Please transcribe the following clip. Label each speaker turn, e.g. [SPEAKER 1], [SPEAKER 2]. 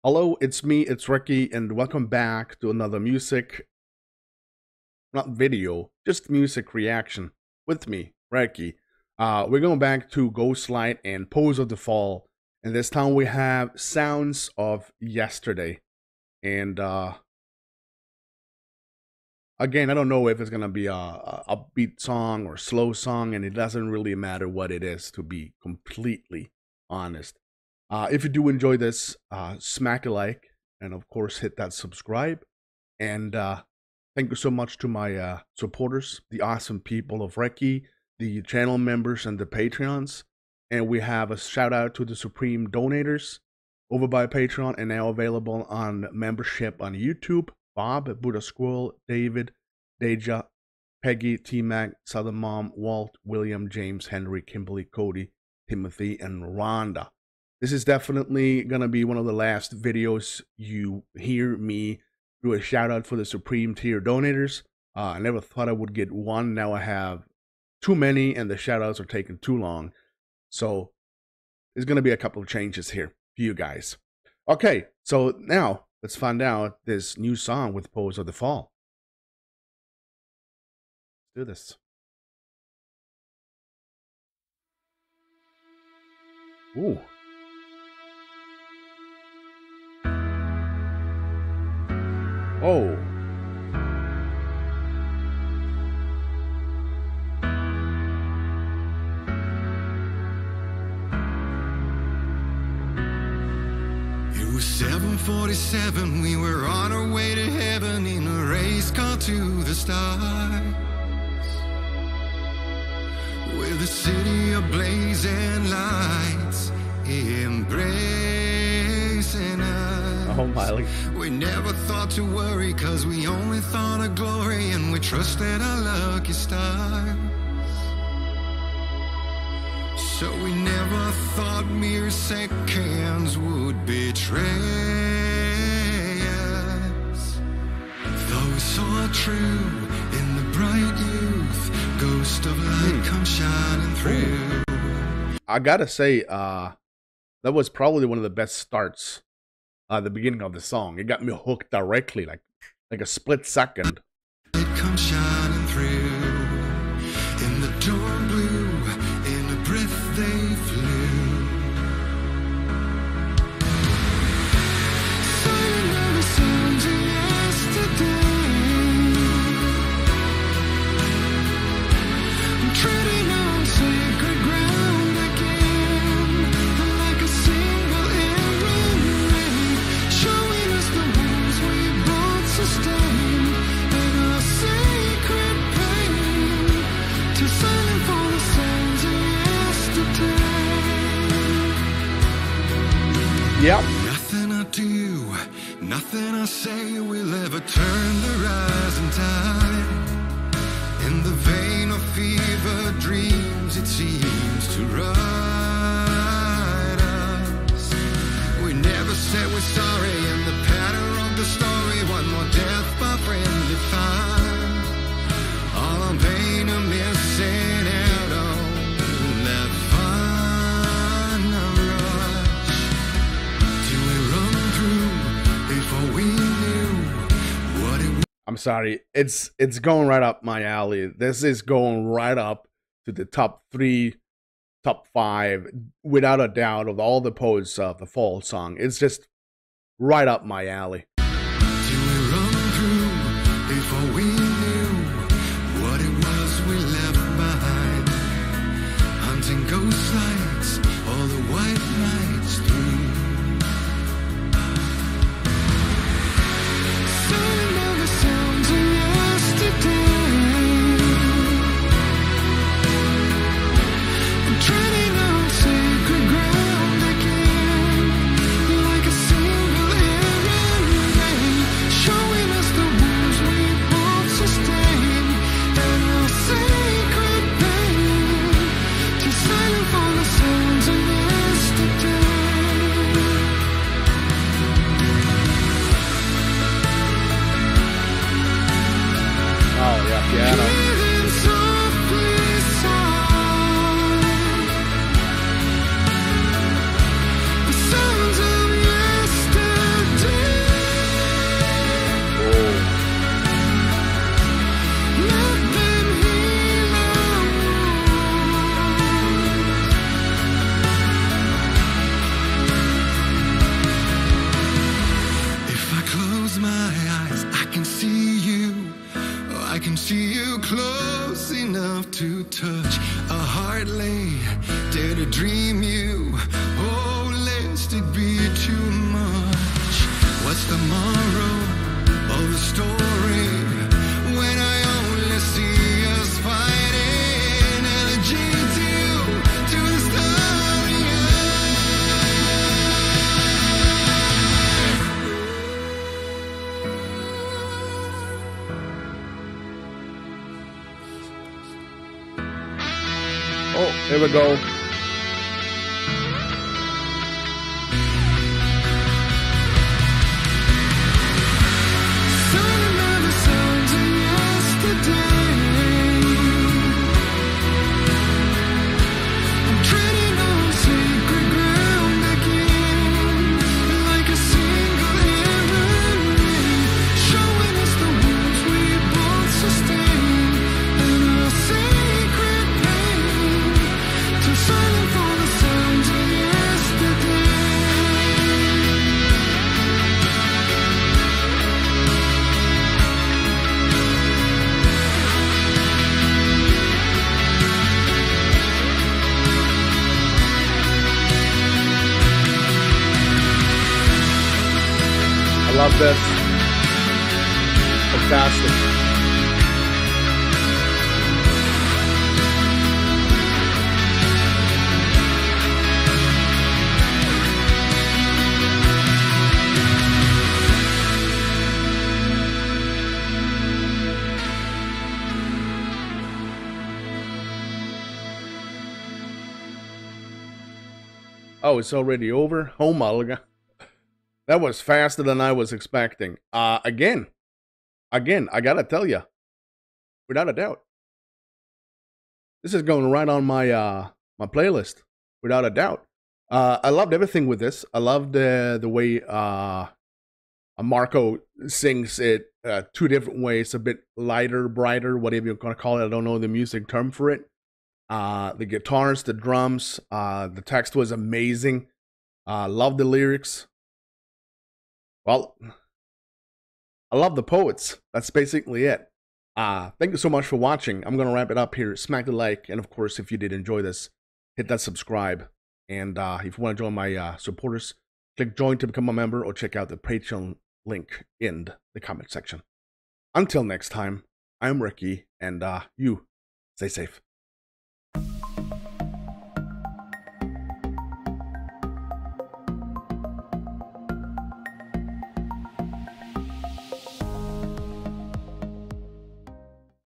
[SPEAKER 1] Hello, it's me, it's Recky, and welcome back to another music, not video, just music reaction with me, Recky. We're going back to Ghostlight and Pose of the Fall, and this time we have Sounds of Yesterday. And again, I don't know if it's going to be a upbeat song or slow song, and it doesn't really matter what it is, to be completely honest. If you do enjoy this, smack a like, and of course hit that subscribe. And thank you so much to my supporters, the awesome people of Recky, the channel members, and the Patreons. And we have a shout out to the Supreme Donators over by Patreon, and now available on membership on YouTube: Bob, buddasquirrel, David, Deja, Peggy, T-Mag, SouthernMom, Walt, William, James, Henry, Kimberly, Cody, Timothy, and Rhonda. This is definitely going to be one of the last videos you hear me do a shout out for the Supreme Tier Donators. I never thought I would get one. Now I have too many, and the shout outs are taking too long. So there's going to be a couple of changes here for you guys. Okay, so now let's find out this new song with Pose of the Fall. Let's do this. Ooh. Oh.
[SPEAKER 2] It was 7:47, we were on our way to heaven in a race car to the stars, with the city ablaze and lights embracing us.
[SPEAKER 1] Oh, Miley.
[SPEAKER 2] We never thought to worry, cause we only thought of glory, and we trusted our lucky stars. So we never thought mere seconds would betray us. Those so true in the bright youth, ghost of light come shining through.
[SPEAKER 1] I gotta say, that was probably one of the best starts. The beginning of the song, it got me hooked directly, like a split second.
[SPEAKER 2] It comes shining through in the dawn blue, in a breath they flew. Singing all the songs of yesterday, I'm treading on sacred ground again, like a single errand ray, showing us the wounds we both sustained, and our sacred pain, too silent for the sounds of yesterday.
[SPEAKER 1] Yep.
[SPEAKER 2] Nothing I do, nothing I say will ever turn the rising tide. In the vein of fever dreams, it seems to ride us. We never said we're sorry, and the pattern of the story, one more death by friendly fire. All our pain are missing out on that final rush. Till we run through before we knew what it was.
[SPEAKER 1] I'm sorry, it's going right up my alley. This is going right up to the top 3, top 5, without a doubt, of all the Pose of the Fall song. It's just right up my alley.
[SPEAKER 2] Till we run through before we knew what it was we left behind. Hunting ghost lights all the white nights through. Singing all the sounds of yesterday, and treading on sacred ground again, like a single errand ray, showing us the wounds we both dream you. Oh, lest it be too much. What's the moral of the story when I only see us fighting? And a G2 to the starry eye.
[SPEAKER 1] Oh, here we go. Love this. Fantastic. Oh, it's already over? Oh my. That was faster than I was expecting. Again, I gotta tell you, without a doubt, this is going right on my my playlist, without a doubt. I loved everything with this. I loved the way Marco sings it two different ways, a bit lighter, brighter, whatever you're gonna call it. I don't know the music term for it. The guitars, the drums, the text was amazing. Love the lyrics. Well, I love the poets. That's basically it. Thank you so much for watching. I'm going to wrap it up here. Smack the like. And of course, if you did enjoy this, hit that subscribe. And if you want to join my supporters, click join to become a member or check out the Patreon link in the comment section. Until next time, I'm Recky, and you stay safe.